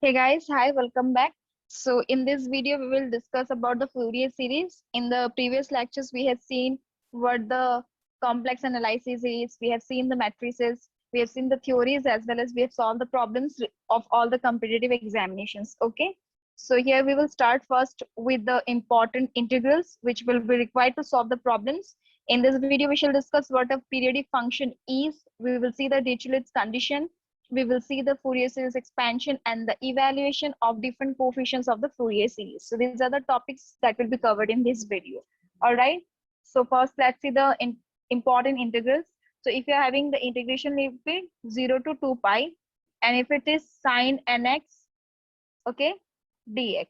Hey guys, hi, welcome back. So in this video, we will discuss about the Fourier series. In the previous lectures, we have seen what the complex analysis is. We have seen the matrices. We have seen the theories as well as we have solved the problems of all the competitive examinations. Okay. So here we will start first with the important integrals, which will be required to solve the problems. In this video, we shall discuss what a periodic function is. We will see the Dirichlet's condition. We will see the Fourier series expansion and the evaluation of different coefficients of the Fourier series. So these are the topics that will be covered in this video. All right. So first, let's see the important integrals. So if you're having the integration limit 0 to 2 pi, and if it is sine nx, okay, dx.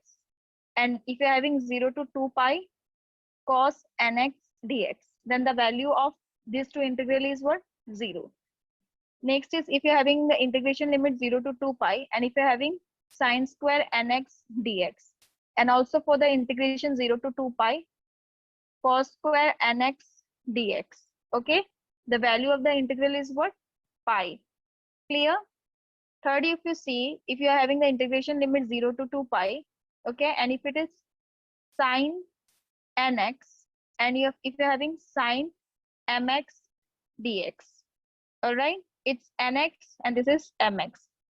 And if you're having 0 to 2 pi cos nx dx, then the value of these two integral is what? 0. Next is if you're having the integration limit 0 to 2 pi, and if you're having sine square nx dx, and also for the integration 0 to 2 pi cos square nx dx. Okay, the value of the integral is what? Pi. Clear? Third, if you see, if you are having the integration limit 0 to 2 pi, okay, and if it is sine nx, and if you're having sine mx dx, all right, it's nx and this is mx.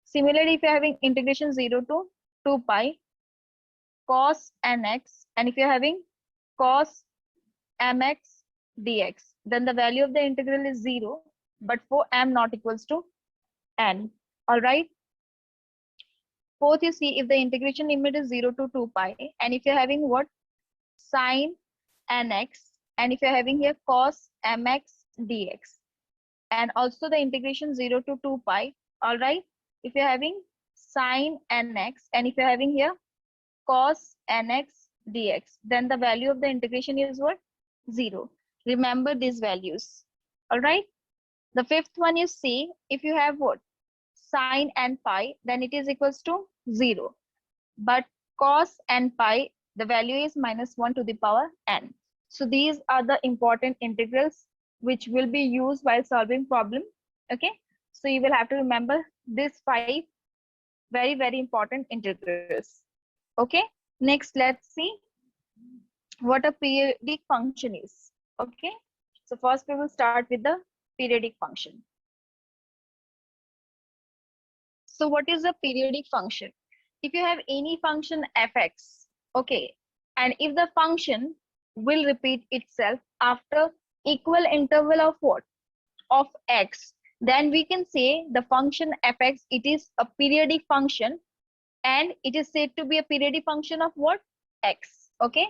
Similarly, if you're having integration 0 to 2 pi cos nx, and if you're having cos mx dx, then the value of the integral is 0, but for m not equals to n. All right. Fourth, you see if the integration limit is 0 to 2 pi, and if you're having what? Sine nx, and if you're having here cos mx dx, and also the integration 0 to 2 pi. All right, if you're having sine nx, and if you're having here cos nx dx, then the value of the integration is what? 0. Remember these values. All right. The fifth one is C. If you have what? Sine and pi, then it is equals to 0. But cos and pi, the value is -1 to the power n. So these are the important integrals which will be used while solving problem. Okay. So you will have to remember these 5 very important integrals. Okay. Next, let's see what a periodic function is. Okay. So first we will start with the periodic function. So what is a periodic function? If you have any function fx, okay, and if the function will repeat itself after equal interval of what? Of x, then we can say the function fx, it is a periodic function, and it is said to be a periodic function of what? X. Okay.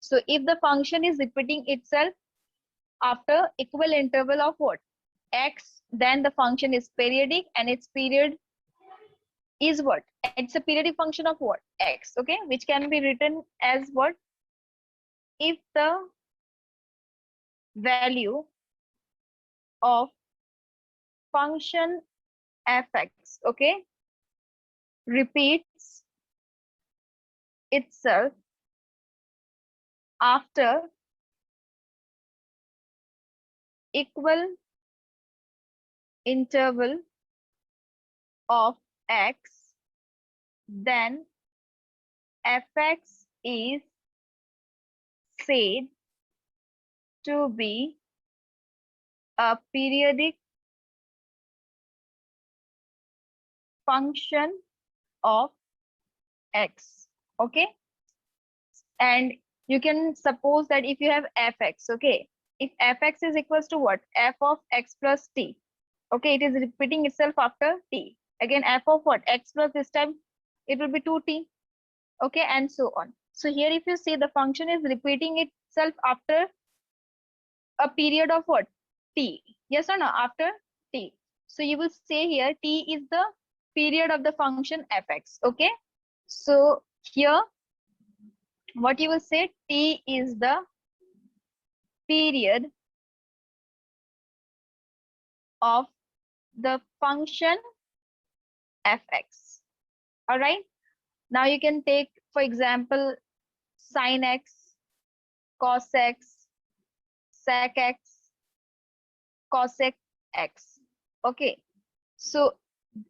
So if the function is repeating itself after equal interval of what? X, then the function is periodic, and its period is what? It's a periodic function of what? X. Okay, which can be written as what? If the value of function fx, okay, repeats itself after equal interval of x, then fx is said to be a periodic function of x. Okay. And you can suppose that if you have fx, okay, if fx is equals to what? F of x plus t. Okay, it is repeating itself after t. Again, f of what? X plus this time it will be 2t. Okay, and so on. So here if you see the function is repeating itself after a period of what? T. Yes or no? After t. So you will say here t is the period of the function fx. Okay. So here what you will say, t is the period of the function fx. All right. Now you can take, for example, sin x, cos x, sec x, cosec x. Okay. So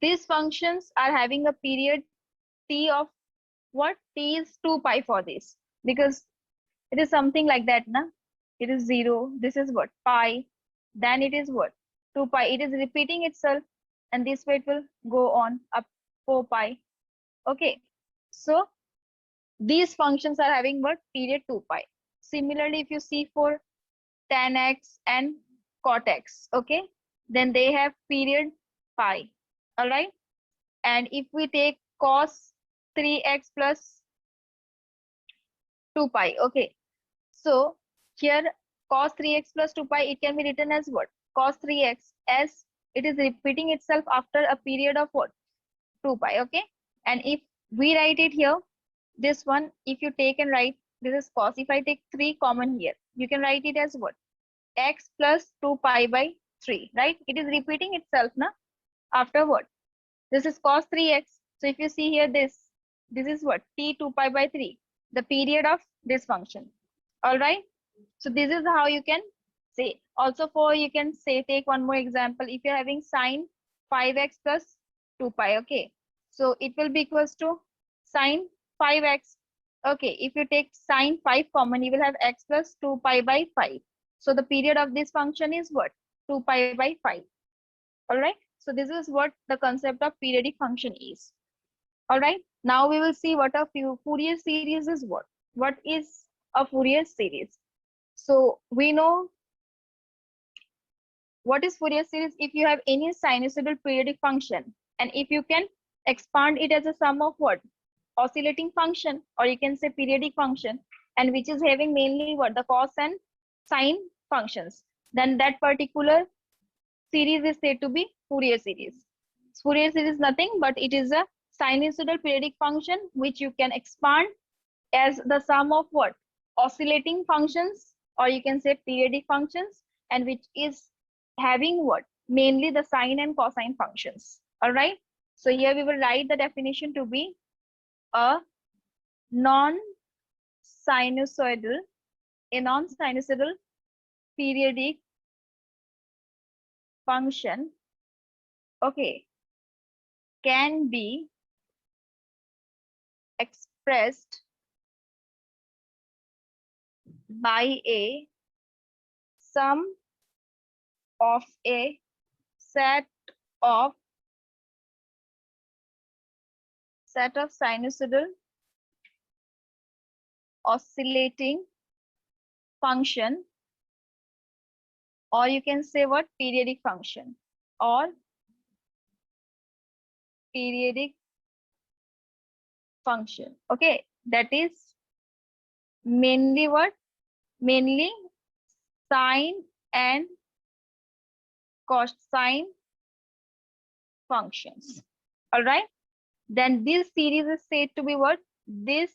these functions are having a period t of what? T is 2 pi for this, because it is something like that, na? It is 0, this is what? Pi, then it is what? 2 pi. It is repeating itself, and this way it will go on up 4 pi. Okay, so these functions are having what? Period 2 pi. Similarly, if you see for tan x and cot x, okay, then they have period pi. All right, and if we take cos 3x plus 2 pi, okay, so here cos 3x plus 2 pi, it can be written as what? Cos 3x, as it is repeating itself after a period of what? 2 pi. Okay, and if we write it here, this one, if you take and write, this is cos. If I take 3 common here, you can write it as what? X plus 2 pi by 3, right? It is repeating itself, na? After what? This is cos 3x. So if you see here, this is what? T 2 pi by 3, the period of this function. All right, so this is how you can say. Also, for you can say, take one more example. If you're having sine 5x plus 2 pi, okay, so it will be equals to sine 5x. Okay, if you take sine 5 common, you will have x plus 2 pi by 5. So the period of this function is what? 2 pi by 5. All right, so this is what the concept of periodic function is. All right, now we will see what a Fourier series is. What is a Fourier series? So we know what is Fourier series. If you have any sinusoidal periodic function, and if you can expand it as a sum of what? Oscillating function, or you can say periodic function, and which is having mainly what? The cos and sine functions, then that particular series is said to be Fourier series. Fourier series is nothing but it is a sinusoidal periodic function which you can expand as the sum of what? Oscillating functions, or you can say periodic functions, and which is having what? Mainly the sine and cosine functions. All right, so here we will write the definition to be a non-sinusoidal periodic function, okay, can be expressed by a sum of a set of sinusoidal oscillating function, or you can say what? Periodic function, or periodic function. Okay, that is mainly what? Mainly sine and cosine functions. All right, then this series is said to be what? This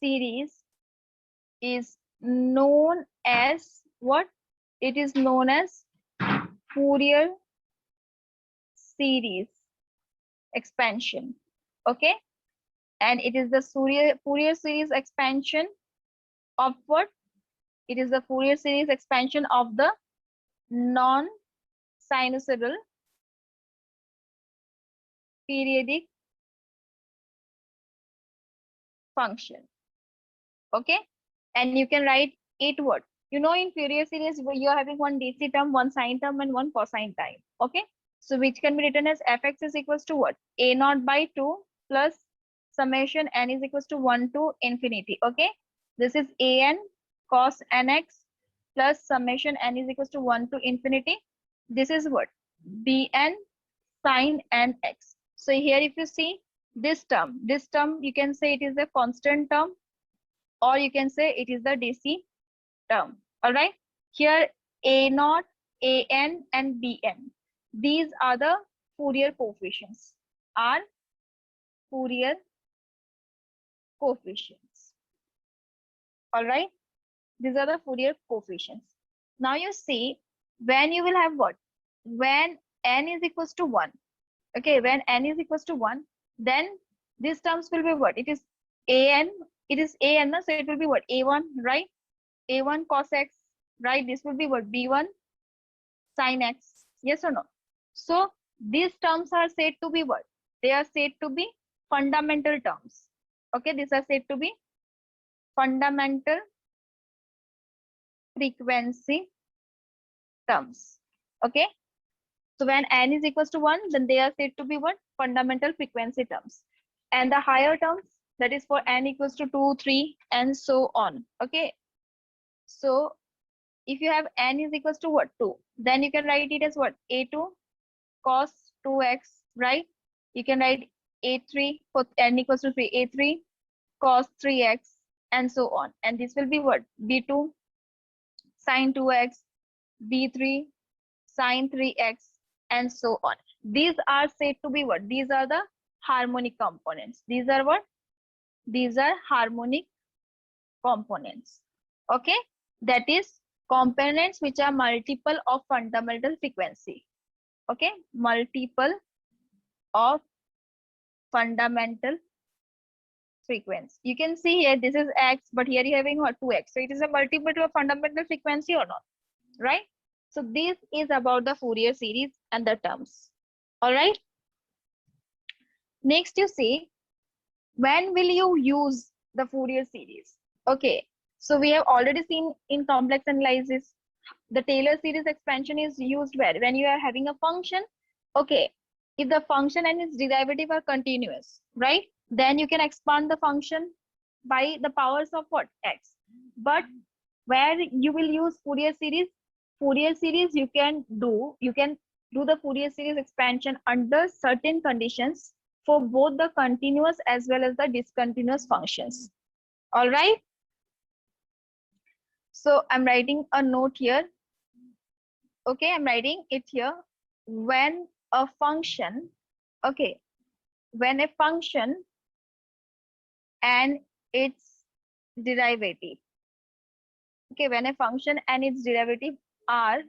series is known as what? It is known as Fourier series expansion. Okay, and it is the Fourier series expansion of what? It is the Fourier series expansion of the non-sinusoidal periodic function. Okay, and you can write it what? You know, in Fourier series, you are having one DC term, one sine term, and one cosine term. Okay, so which can be written as fx is equals to what? A naught by 2 plus summation n is equals to 1 to infinity. Okay, this is an cos nx plus summation n is equals to 1 to infinity. This is what? Bn sine nx. So here if you see this term you can say it is a constant term, or you can say it is the DC term. All right, here a naught, an, and bn, these are the Fourier coefficients, are Fourier coefficients. All right, these are the Fourier coefficients. Now you see, when you will have what? When n is equals to 1, okay, when n is equals to 1, then these terms will be what? It is an, so it will be what? A1, right? A1 cos x, right? This will be what? B1 sin x, yes or no? So these terms are said to be what? They are said to be fundamental terms. Okay, these are said to be fundamental frequency terms. Okay, so when n is equals to 1, then they are said to be what? Fundamental frequency terms. And the higher terms, that is for n equals to 2, 3, and so on. Okay, so if you have n is equals to what? 2, then you can write it as what? A2 cos 2x, right? You can write A3 for n equals to 3, A3 cos 3x, and so on. And this will be what? B2 sin 2x, B3 sin 3x, and so on. These are said to be what? These are the harmonic components. These are what? These are harmonic components. Okay, that is components which are multiple of fundamental frequency. Okay, multiple of fundamental frequency. You can see here this is x, but here you're having what? 2x. So it is a multiple of fundamental frequency or not, right? So this is about the Fourier series and the terms. All right. Next, you see, when will you use the Fourier series? Okay, so we have already seen in complex analysis, the Taylor series expansion is used where? When you are having a function, okay, if the function and its derivative are continuous, right? Then you can expand the function by the powers of what? X. But where you will use Fourier series you can do the Fourier series expansion under certain conditions for both the continuous as well as the discontinuous functions. All right. So I'm writing a note here. Okay, I'm writing it here. When a function, okay, when a function and its derivative, okay, when a function and its derivative are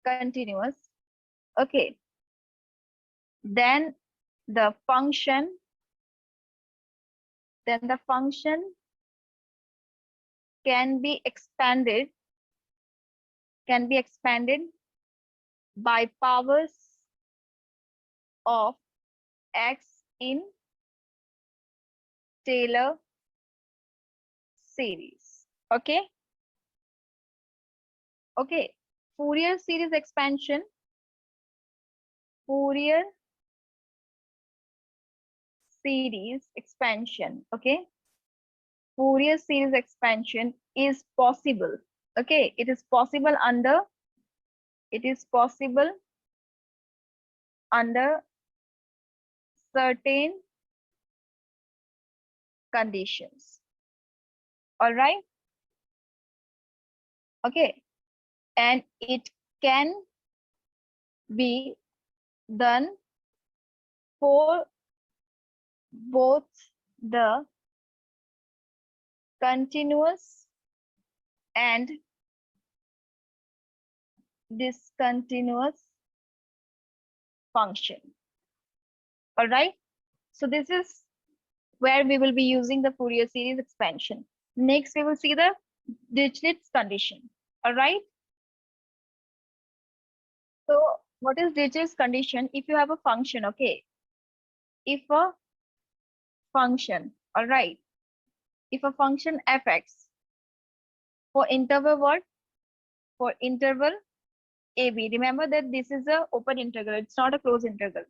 continuous, okay, then the function can be expanded by powers of x in Taylor series. Okay, okay, Fourier series expansion, okay, Fourier series expansion is possible. Okay, it is possible under certain conditions. All right. Okay, and it can be done for both the continuous and discontinuous function. All right. So this is where we will be using the Fourier series expansion. Next, we will see the Dirichlet's condition. All right. So what is Dirichlet's condition? If you have a function, okay, if a function, all right, if a function fx for interval what? For interval AB. Remember that this is a open integral, it's not a closed integral.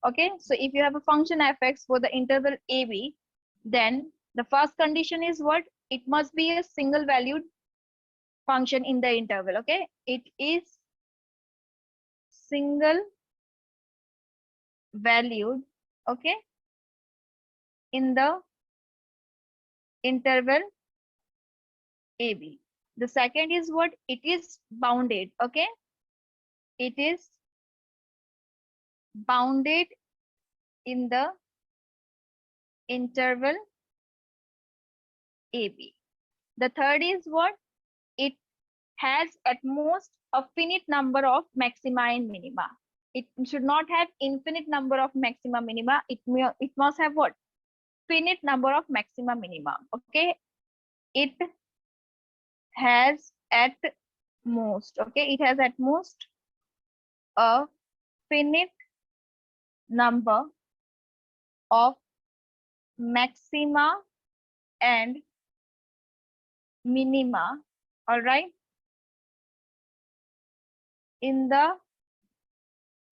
Okay, so if you have a function fx for the interval AB, then the first condition is what? It must be a single valued function in the interval. Okay, it is single valued, okay, in the interval AB. The second is what? It is bounded. Okay, it is bounded in the interval AB. The third is what? It has at most a finite number of maxima and minima. It should not have infinite number of maxima minima. It must have what? Finite number of maxima minima. Okay, it has at most, okay, it has at most a finite number of maxima and minima, all right, in the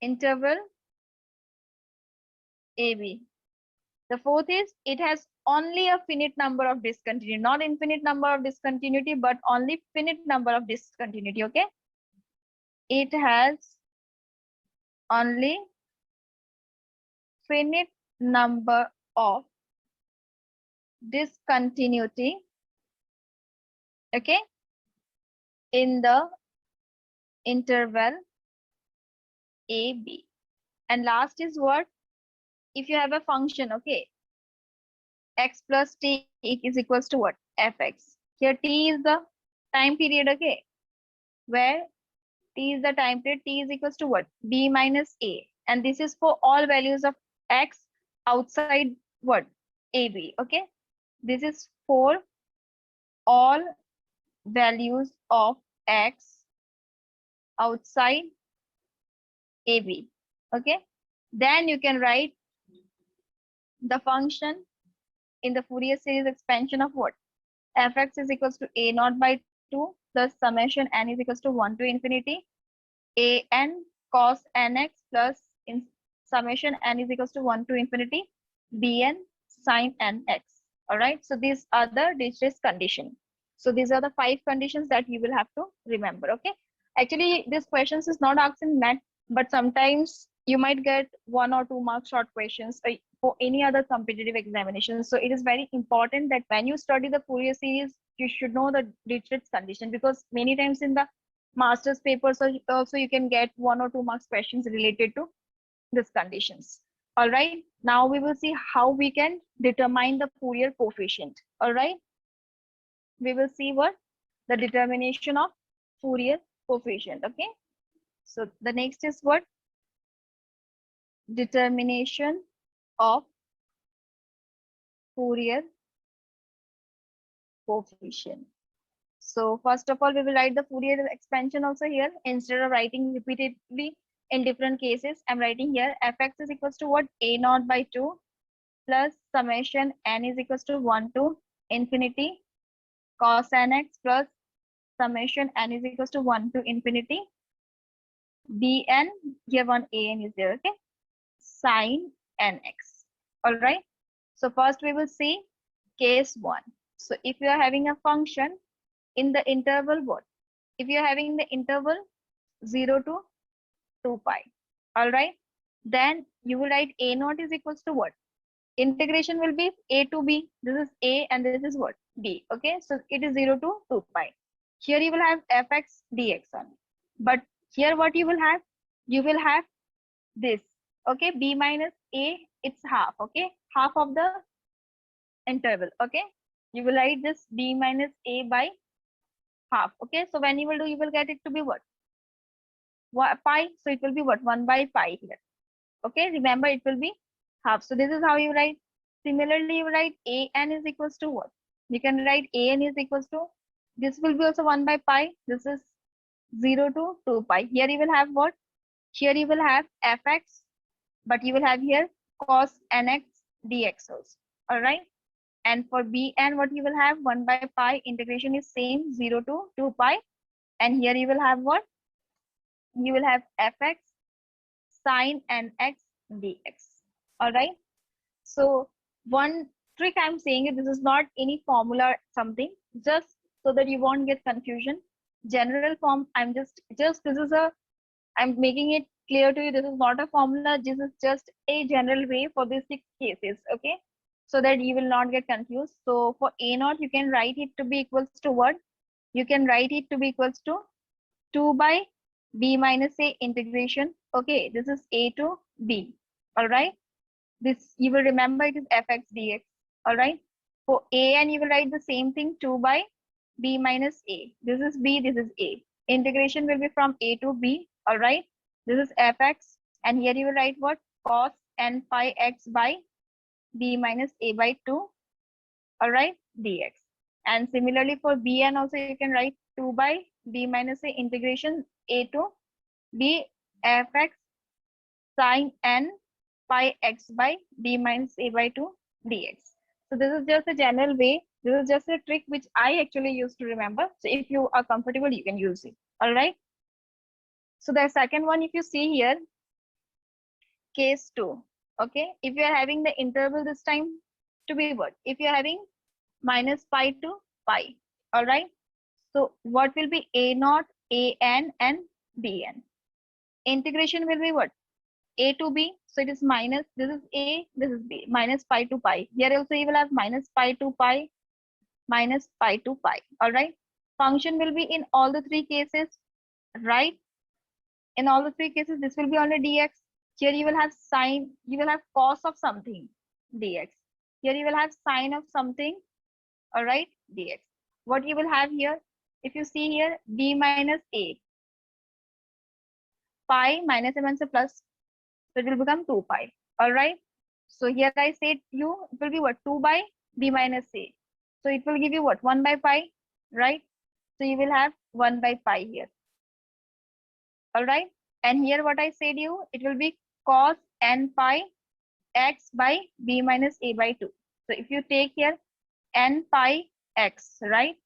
interval AB. The fourth is it has only a finite number of discontinuity, not infinite number of discontinuity, but only finite number of discontinuity, okay? It has only finite number of discontinuity, okay, in the interval AB. And last is what? If you have a function, okay, x plus t is equals to what? Fx. Here t is the time period, okay, where t is the time period, t is equals to what? B minus a. And this is for all values of x outside what? AB, okay. This is for all values of x outside AB, okay. Then you can write the function in the Fourier series expansion of what? Fx is equals to a naught by 2 plus summation n is equals to 1 to infinity a n cos nx plus in summation n is equals to 1 to infinity bn sin nx. All right. So these are the Dirichlet's condition. So these are the 5 conditions that you will have to remember. Okay. Actually, this questions is not asked in math, but sometimes you might get 1 or 2 mark short questions for any other competitive examination. So it is very important that when you study the Fourier series, you should know the Dirichlet's condition, because many times in the master's papers also you can get 1 or 2 marks questions related to these conditions. All right. Now we will see how we can determine the Fourier coefficient. All right. We will see what the determination of Fourier coefficient. Okay. So the next is what? Determination of Fourier coefficient. So first of all, we will write the Fourier expansion also here. Instead of writing repeatedly in different cases, I'm writing here fx is equals to what? A naught by 2 plus summation n is equals to 1 to infinity cos nx plus summation n is equals to 1 to infinity bn, here one an is there, okay, sin nx. All right. So first we will see case 1. So if you are having a function in the interval what? If you are having the interval 0 to 2 pi, all right, then you will write a naught is equals to what? Integration will be a to b. This is a and this is what? B. Okay, so it is 0 to 2 pi. Here you will have fx dx only. But here what you will have? You will have this. Okay, b minus a, it's half. Okay, half of the interval. Okay, you will write this b minus a by half. Okay, so when you will do, you will get it to be what? Pi. So it will be what? 1 by pi here. Okay, remember it will be half. So this is how you write. Similarly, you write a n is equals to what? You can write a n is equals to, this will be also 1 by pi. This is 0 to 2 pi. Here you will have what? Here you will have fx, but you will have here cos nx dx also. All right. And for bn, what you will have? 1 by pi. Integration is same, 0 to 2 pi. And here you will have what? You will have fx sin nx dx. All right. So one trick I'm saying is this is not any formula or something, just so that you won't get confusion. General form, this is a, I'm making it clear to you, this is not a formula, this is just a general way for these 6 cases, okay? So that you will not get confused. So for a naught, you can write it to be equals to what? You can write it to be equals to 2 by b minus a integration. Okay, this is a to b. All right. This you will remember it is fx dx. All right. For a and you will write the same thing, 2 by b minus a. This is b, this is a. Integration will be from a to b. All right. This is fx, and here you will write what? Cos n pi x by b minus a by 2. All right, dx. And similarly for bn also you can write 2 by b minus a integration a to b fx sin n pi x by b minus a by 2 dx. So this is just a general way. This is just a trick which I actually used to remember. So if you are comfortable, you can use it. All right. So the second one, if you see here, case 2. Okay. If you are having the interval this time to be what? If you are having minus pi to pi. All right. So what will be a naught, a n and bn? Integration will be what? A to b. So it is minus, this is a, this is b, minus pi to pi. Here also you will have minus pi to pi, minus pi to pi. All right. Function will be in all the three cases, right? In all the three cases, this will be only dx. Here you will have sine, you will have cos of something, dx. Here you will have sine of something, all right, dx. What you will have here, if you see here, b minus a, pi minus a minus a plus, so it will become 2 pi, all right. So here I said you, it will be what, 2 by b minus a. So it will give you what, 1 by pi, right? So you will have 1 by pi here, all right. And here what I said you, it will be cos n pi x by b minus a by 2. So if you take here n pi x, right?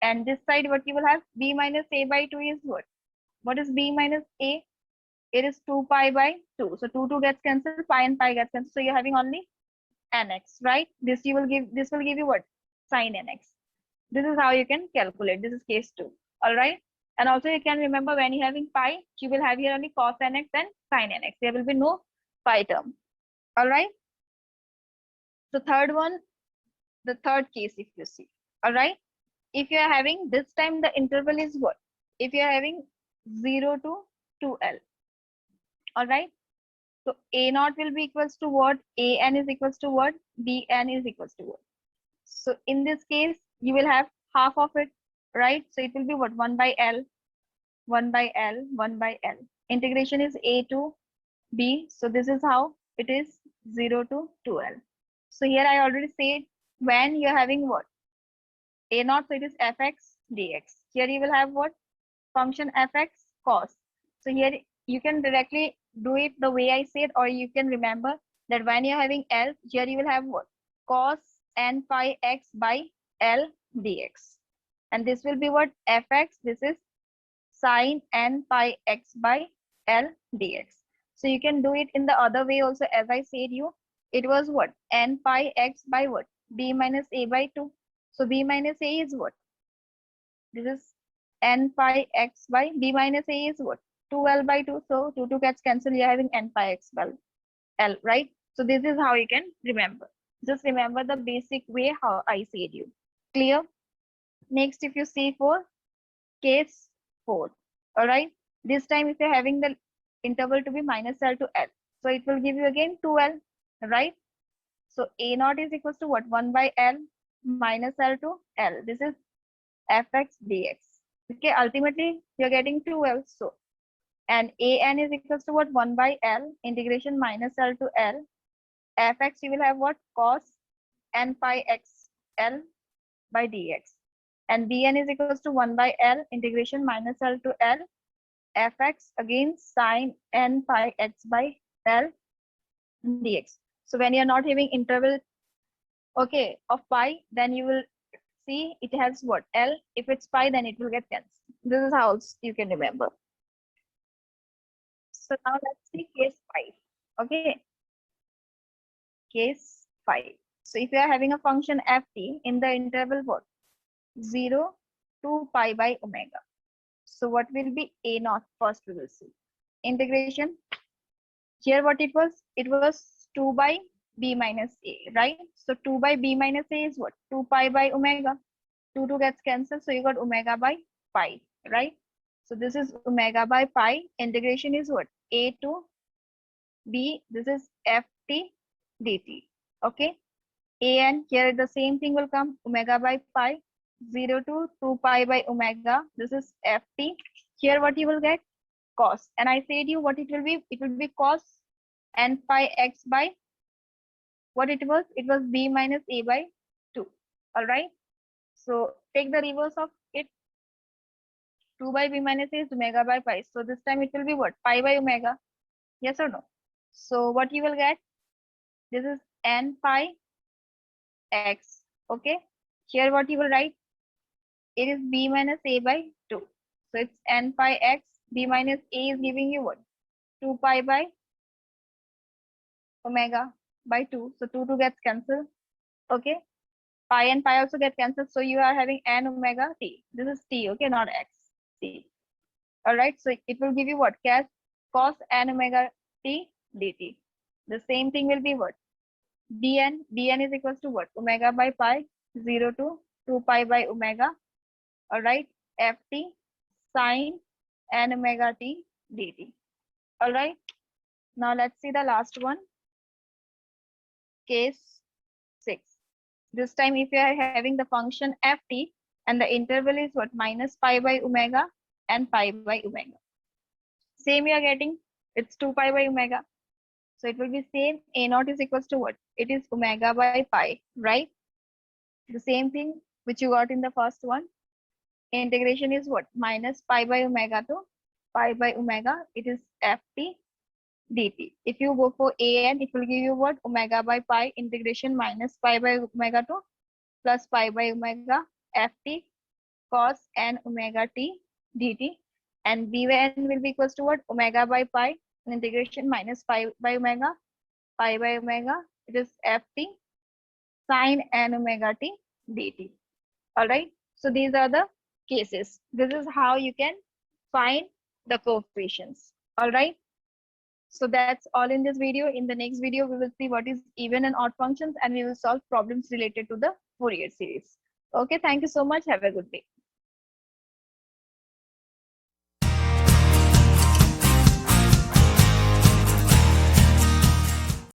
And this side what you will have, b minus a by 2 is what? What is b minus a? It is 2 pi by 2. So 2 gets cancelled, pi and pi gets cancelled. So you're having only nx, right? This will give you what? Sin nx. This is how you can calculate. This is case 2. All right. And also you can remember when you're having pi, you will have here only cos nx and sin nx. There will be no pi term. All right. So third one, the third case, if you see. All right. If you are having this time, the interval is what? If you are having 0 to 2l. All right. So a naught will be equals to what? An is equals to what? Bn is equals to what? So in this case, you will have half of it, right? So it will be what? 1 by L, 1 by L, 1 by L. Integration is a to b. So this is how it is 0 to 2L. So here I already said when you're having what? A naught, so it is fx dx. Here you will have what? Function fx cos. So here you can directly do it the way I said, or you can remember that when you're having L, here you will have what? Cos n pi x by L dx. And this will be what? Fx, this is sine n pi x by L dx. So you can do it in the other way also, as I said you. It was what? N pi x by what? B minus a by 2. So b minus a is what? This is n pi x by b minus a is what? 2l by 2. So 2 gets cancelled. You're having n pi x by l, right? So this is how you can remember. Just remember the basic way how I said you. Clear? Next, if you see for case 4, all right. This time, if you're having the interval to be minus l to l, so it will give you again 2l, right? So a naught is equals to what? 1 by l minus l to l. This is fx dx. Okay, ultimately you're getting 2l. So and an is equals to what? 1 by l integration minus l to l. Fx you will have what? Cos n pi x l by dx. And bn is equals to 1 by l integration minus l to l. Fx again sine n pi x by l dx. So when you're not having interval, okay, of pi, then you will see it has what? L. If it's pi, then it will get cancelled. This is how you can remember. So now let's see case 5. Okay. Case 5. So if you are having a function ft in the interval what? 0 to pi by omega. So what will be a naught? First we will see. Integration. Here what it was? It was 2 by b minus a, right? So 2 by b minus a is what? 2 pi by omega. 2 gets cancelled, so you got omega by pi, right? So this is omega by pi. Integration is what? A to b. This is ft dt. Okay. And here the same thing will come, omega by pi. 0 to 2 pi by omega. This is ft. Here what you will get? Cos. And I said you what it will be? It will be cos n pi x by what it was? It was b minus a by 2. All right. So take the reverse of it. 2 by b minus a is omega by pi. So this time it will be what? Pi by omega. Yes or no? So what you will get? This is n pi x. Okay. Here what you will write? It is b minus a by 2. So it's n pi x. B minus a is giving you what? 2 pi by omega by 2. So 2 gets cancelled. Okay. Pi and pi also get cancelled. So you are having n omega t. This is t. Okay, not x. T. All right. So it will give you what? Cos n omega t dt. The same thing will be what? dn. dn is equals to what? Omega by pi 0 to 2 pi by omega. All right. ft sine n omega t dt. All right. Now let's see the last one. Case 6. This time if you are having the function ft and the interval is what? Minus pi by omega and pi by omega. Same you are getting. It's 2 pi by omega. So it will be same. A naught is equals to what? It is omega by pi, right? The same thing which you got in the first one. Integration is what? Minus pi by omega to pi by omega. It is ft dt. If you go for an, it will give you what? Omega by pi integration minus pi by omega to plus pi by omega ft cos n omega t dt. And b by n will be equals to what? Omega by pi integration minus pi by omega it is ft sine n omega t dt. All right. So these are the cases. This is how you can find the coefficients. All right. So that's all in this video. In the next video, we will see what is even and odd functions, and we will solve problems related to the Fourier series. Okay. Thank you so much. Have a good day.